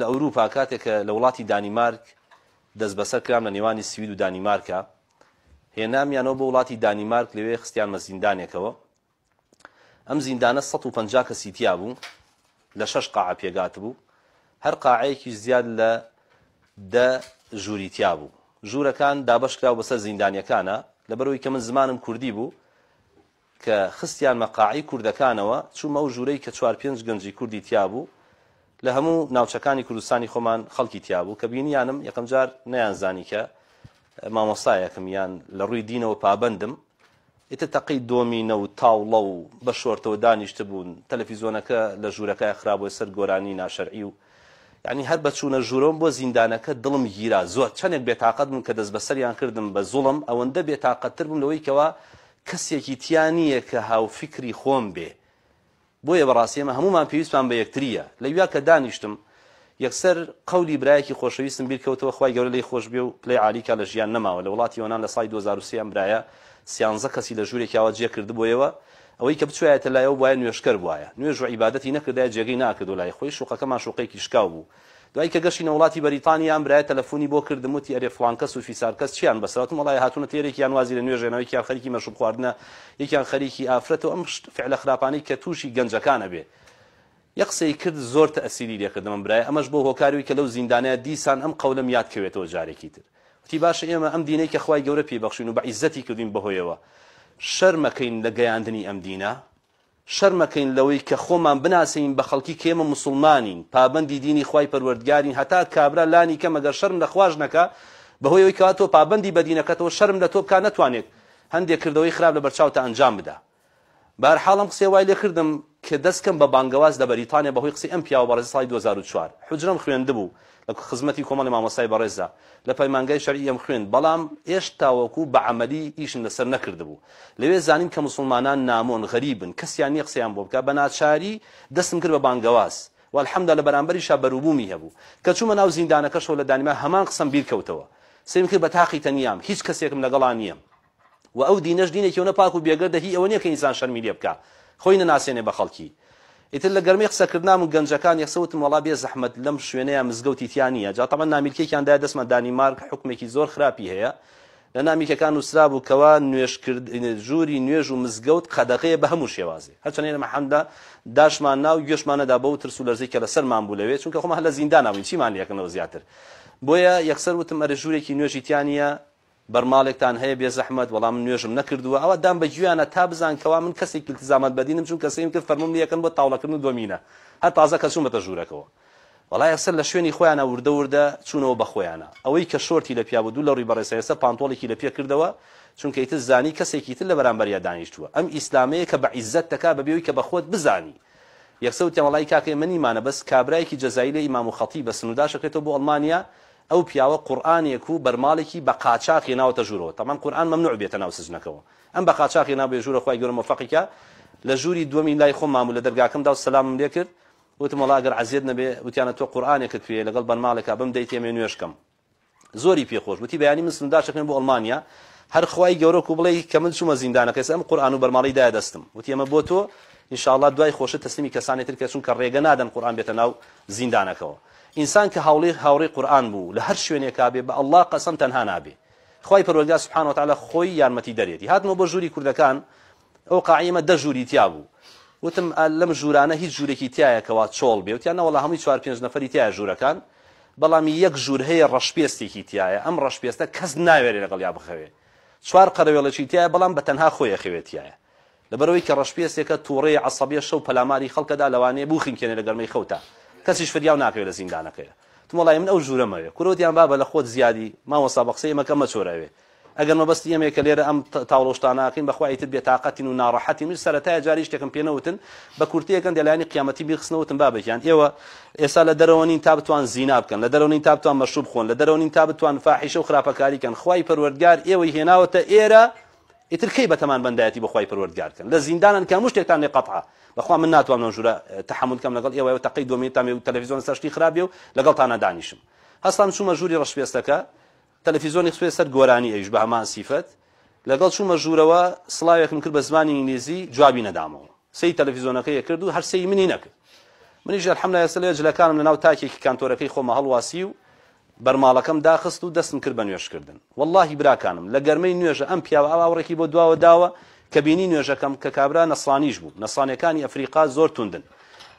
لە ئەوروپا کاتێک کە لە وڵاتی دانیمارک دەست بەسەر کرام لە نێوانی سوید و دانیمارکە هێنامیانەوە بۆ وڵاتی دانیمارک لەوێ خستیانمە زیندانێکەوە. ئەم زیندانە 150 کەسی تیا بوو لە 6 قاعە پێگات بوو، هەر قاعەیەکی زیاد لە 10 ژووری تیا بوو. ژوورەکان دابەش کراو بەسەر زیندانیەکانە لەبەرەوەی کە من زمانم کوردی بوو کە خستیانمە قاعی کوردەکانەوە چوومە و ژوورەی کە 4-5 گەنجی کوردی تیا بوو لە هەموو ناوچەکانی کوردستانی خۆمان خەڵکی تیا بوو کە بینیانم یەکەم جار نەیانزانی کە مامۆستایەکم یان لە ڕووی دینەوە پابەندم. ئیتر تەقی دۆمینە و تاوڵە و بە شۆرتەوە دانیشتە بوون، تەلەڤیزۆنەکە لە ژوورەکەی خراپبووە سەر گۆرانی ناشەرعی و یعنی هەر بەچوونە ژوورەوەم بۆ زیندانەکە دڵم گیرا. زۆر چەندێک بێتاقەت بووم کە دەست بەسەریان کردم بە زوڵم، ئەوەندە بێتاقەتتر بووم لەوەی کەوا کەسێکی تیانیە کە هاوفکری خۆم بێ. بۆیە بەڕاستی ئێمە هەمومان پێویستمان بە یەکتریە. لەویا کە دانیشتم یەکسەر قەولی برایەکی خۆشەویستم بیرکەوتەوە، خوای گەورە لێی خۆش بێ و پلەی عالیکە لە ژیان نەماوە. لە وڵاتی یۆنان لە ساڵی 2003 ئەم برایە 13 کەسی لە ژوورێکیاوە جێ کردبوویەوە، ئەوەی کە بچوایەتە لایەوە وایە نوێشکەر بووایە، نوێژ و عیبادەتی نەکردایە، جێگەی ناکردو لای خۆی، شوقەکەمان شوقەیەکی شکاو بوو. دوای کە گەشتینە وڵاتی بەریتانیا ئەم برایە تەلەفۆنی بۆ کردم وتی ئەرێ فڵان کەس و فیسار کەس چیان بەسەرەوەتم وەڵای هاتوونە تێرێکیان وازی لە نوێژێنەوە، یەکیان خەریکی مەشروب خواردنە، یەکیان خەریکی ئافرەتەوە، ئەم فعلە خراپانەی کە تووشی گەنجەکانە بێ. یەک قسەی کرد زۆر تەئسیری لێ کردم ئەم برایە، ئەمەش بۆ هۆکاروی کە لەو زیندانەیە دیسان ئەم قەولەم یادکەوێتەوە جارێکی تر. وتی باشە ئێمە ئەم دینەی کە خوای گەورە پێبەخشین و بە عیزەتی کردوین بەهۆیەوە، شەرمەکەین لە گەیاندنی ئەم دینە، شەرمەکەین لەوەی کە خۆمان بناسەین بە خەڵکی کێمە مسلمانین، پابەندی دینی خوای پەروەردگارین، هەتا کابرا لانی کە مەگەر شەرم لە خواش نەکە بەهۆیەوەی کەوا تۆ پابەندی بە دینەکەتەوە شەرم لە تۆ بکا نەتوانێت هەندێک کردەوەی خراپ لە بەرچاوتە ئەنجام بدە. بەهەرحاڵ ئەم قسەی وای لێ کردم کە دەستکەم بە بانگەواز لە بەریتانیا بەهۆی قسەی ئەم پیاوە بەڕێز ساڵی 2004 حجرەم خوێندبوو لە خزمەتی کۆمەڵی مامۆستای بەڕێزدا لە پەیمانگای شەرعی ئەم خوێند، بەڵام هێشتا وەکوو بە عەمەلی ئیشم لەسەر نەکردبوو. لەوێ زانیم کە مسلمانان نامۆن غەریبن، کەسیان نییە قسەیان بۆ بکە، بە ناچاری دەستم کرد بە بانگەواز والحەمدە لە بەرامبەریشا بەرووبوومی هەبوو. کە چوومە ناو زیندانەکەشەوە لە دانیما هەمان قسەم بیرکەوتەوە، سێم کرد بە تاقی تەنیام، هیچ کەسێکم لەگەڵا نییە و ئەو دینەش دینێکیەوە نەپاک و بێگەردە، هی ئەوە نییە کە ئینسان شەرمی لێ بکە خۆی نەناسێنێ بە خەڵکی. ئیتر لە گەرمەی قسەکردنام و گەنجەکان یەکسەوتم وەڵا بێ زەحمەت لەم شوێنەیە مزگەوتی تیانە. جا تەمەن نامیرکێکیان دایە دەستمە دانیمارک حکمێکی زۆر خراپی هەیە لە نامیکەکان نووسرا بوو کەوا ژووری نوێژ و مزگەوت قەدەغەیە بە هەموو شێوازێ، هەرچەندێ محەمدا داشمان ناو گوێشمانەدا بە و ترس و لەرزەی کە لەسەرمان بوو لەوێ، چونکە خۆمان هەر لە زیندان ناوین چیمان لێکردنەوە زیاتر. بۆیە یەکسەر وتم ئەرە ژوورێکی نوێژی تیانە بەرماڵێکتان هەیە بێ زەحمەت، وەڵام من نوێژم نەکردووە، ئەوە دام بە گوێیانە تا بزان کەوا من کەسێک التزامات بەدینم، چون کەسەیم کرد فەرمووم یەکەن بۆ تاوڵەکردن و دۆمینە، هەر تازە کە چوومەتە ژوورەکەەوە. وەڵای یەکسەر لە شوێنی خۆیانە وردە وردە چوونەوە بە خۆیانە، ئەوەی کە شۆرتی لە پیا بوو دوو لە ڕووی بەڕێسە ئێستا پانتۆڵێکی لە پێ کردەوە، چونکە ئیتر زانی کەسێکی تر لە بەرامبەریا دانیشتووە. ئەم ئیسلامەیە کە بە عیزەت دەکا بەبێەوەی کە بە خۆت بزانی. یەکسەوتیان وەڵای کاکەی منیمانە بەس کابرایەکی جەزایی لە ئیمام و خەتیب بە سنووداش ئەکرێتەوە بۆ ئەڵمانیا، ئەو پیاوە قورئانێک و بەرماڵێکی بە قاچاق هێناوەتە ژوورەوە. تەمان قورئان مەمنوع بێتە ناو سجنەکەەوە، ئەم بە قاچاق هێنا بێ ژوورە، خوای گەورە مۆفەقیکە. لە ژووری دووەمی لای خۆم ماموو لە دەرگاکەمدا و سەلامم لێ کرد، وتم وەڵا ئەگەر عەزیەت نەبێ وتیانە تۆ قورئانێکت پێیە لەگەڵ بەرماڵێکا بم دەیت ئێمە نوێژکەم. زۆری پێخۆش وتی بەیانی من سنووداشەکەم بۆ ئەڵمانیا، هەر خوای گەورە و بڵێ کە من چوومە زیندانەکە ئەم قورئان و بەرماڵی دایە دەستم، وتی ئەمە بۆ تۆ ئینشاءڵڵا دوای خۆشە تەسلیمی کەسانی تر کە چونکە ڕێگە نادەن قورئان بێتە ناو زیندانەکەەوە. ئینسان کە هاوڕێی قورئان بوو لە هەر شوێنێکا بێ بە ئەڵڵا قەسەم تەنها نابێ، خوای پەروەردگار سوبحانەهو وتەعالا خۆی یارمەتی دەرێتی. هاتمەوە بۆ ژووری کوردەکان، ئەو قاعیمە 10 ژووری تیا بوو. وتم لەم ژوورانە هیچ ژوورێکی تایە کەوا چۆڵ بێ، وتیان نەوەڵا هەمووی 4-5 نەفەری تایە ژوورەکان، بەڵام یەک ژوور هەیە ڕەشپێستێکی تایە، ئەم ڕەشپێستە کەس ناوێرێ لەگەڵ یا بخەوێ، 4 قەرەوێڵێکی تایە بەڵام بە تەنها خۆی ئەخەوێتیایە، لەبەرەوەی کە ڕەشپێستێکە تووڕەی عەسەبیە شەو پەلاماری خەڵکەدا لەوانەیە بوخینکێنێ لە گەرمەی خەوتە، کەسیش فریاو ناکەوێت لە زیندانەکەیە. وڵای من ئەو ژوورەمەوێ کورۆتیان بابە لە خۆت زیادی ماوەسا بە قسەی ئێمەکە مەچۆرەوێ، ئەگەر مەبەستی ئێمەیە کە لێرە ئەم تاوڵۆشتاناکەین بەخوای تر بێتاقەتین و ناڕەحەتین، من سەرەتایە جاری شتێکم پێنەوتن بە کورتەیەکەن دەلایانی قیامەتی بیخستنەوتن بابێکیان ئێوە ئێستا لە دەرەوە نین تا بتوان زینا بکەن، لە دەرەوە نین تا بتوان مەشروب بخۆن، لە دەرەوە نین تا بتوان فاحیشە و خراپەکاری کەن، خوای پەروەردگار ئێوەی هێناوەتە ئێرە، ئیتر کەی بەتەمان بەندایەتی بەخوای پەروەردگار کەن. لە زیندانن کە هەموو شتێکتان لێ قەتعە، بەخوا من ناتوانم ژوورە تەحمل کەم لەگەڵ ئێوە تەقەی دۆمینتان و تەلەڤیزۆن سەرشتی خراپێ و لەگەڵتانە دانیشم. هەستان چوومە ژووری ڕەشپێستەکە، تەلەڤیزۆنی خستووە سەر گۆرانی ئەویش بە هەمان سیفەت، لەگەڵ چوومە ژوورەوە سڵاوێکم کرد بە زمانی ئینگلیزی، جوابی نەدامەوە، سەی تەلەڤیزۆنەکەی کرد و هەر سەی منی نەکرد. منیش الحەمدولایە ئێستا جلەکانم لەناو تاکێکی کانتۆرەکەی خۆمە هەڵواسی و بەرماڵەکەم داخست و دەستم کرد بە نوێژکردن. وەڵڵاهی براکانم لە گەرمەی نوێژە ئەم پیاوە ئاوڕێکی بۆ دواوە داوە کە بینی نوێژەکەم کە کابرا نەسڵانیش بوو. نەسڵانیەکانی ئەفریقا زۆر توندن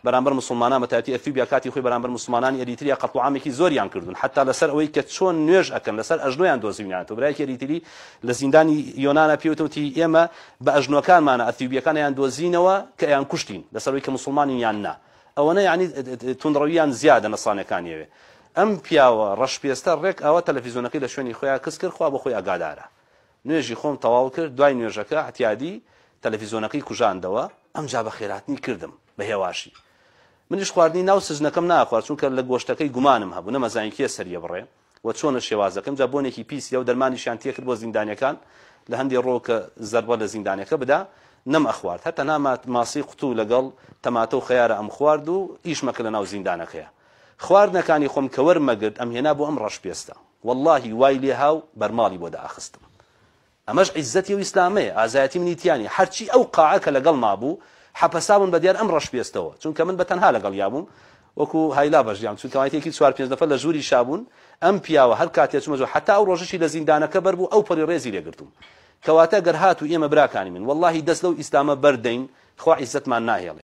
بەرامبەر مسلمانان، بەتایبەتی ئەفریقیا کاتی خۆی بەرامبەر مسلمانانی ئەریتریا قەت و عامێکی زۆریان کردوون، حتا لەسەر ئەوەی کە چۆن نوێژ ئەکەن لەسەر ئەژنۆیان دۆزیونیانەوە. برایەکی ئەریتری لە زیندانی یۆنانە پێوتوتی ئێمە بە ئەژنۆکانمانە ئەفریقیەکانیان دۆزینەوە کە ئەیان کوشتین لەسەرەوەی کە مسلمانیان نا. ئەوەنە یعنی توندڕەویان زیادە نەسڵانەکانیەوێ. ئەم پیاوە ڕەشپێستە ڕێک ئەوە تەلەڤیزۆنەکەی لە شوێنی خۆیان کەس کرد، خوا بە خۆی ئاگادارە. نوێژی خۆم تەواو کرد، دوای نوێژەکە احتیادی تەلەڤیزۆنەکەی کوژاندەوە. ئەمجا بە خێراتنی کردم بە هێواشی. منیش خواردنی ناو سزنەکەم ناخوارد چونکە لە گۆشتەکەی گومانم هەبوو نەمەزانی کێ سەریە بڕێ و چۆنە شێوازەکەم. جا بۆنێکی پیسە و دەرمانیشیان تێ کرد بۆ زیندانیەکان لە هەندێک ڕۆکە زەربە لە زیندانیەکە بدا نەم ئەخوارد، هەتا نامات ماسی قوتوو لەگەڵ تەماتە و خەیارە ئەم خوارد و ئیشمەکە لە ناو زیندانەکەیە. خواردنەکانی خۆم کە وەرمەگرت ئەم هێنا بۆ ئەم ڕەشپێستە، وەڵڵاهی وای لێ هاو بەرماڵی بۆ داخستم. ئەمەش عیزەتی و ئیسلامەیە، ئازایەتی منیتیانی. هەرچی ئەو قاعە کە لەگەڵ مابوو حەپەسابوون بە دیار ئەم ڕەشپێستەوە، چونکە من بە تەنها لەگەڵ یابووم وەکو هایلا بەژیام، چونکە وایەتێکی 4-5 نەفەر لە ژووری شابوون. ئەم پیاوە هەر کاتێک چوومە حتا ئەو ڕۆژەشی لە زیندانەکە بەربوو ئەو پەری ڕێزی لێگرتوم. کەواتە گەر هاتوو ئێمە براکانی من وەڵڵاهی دەست لەو ئیسلامە بەردەین، خوا عیزەتمان ناهێڵێ.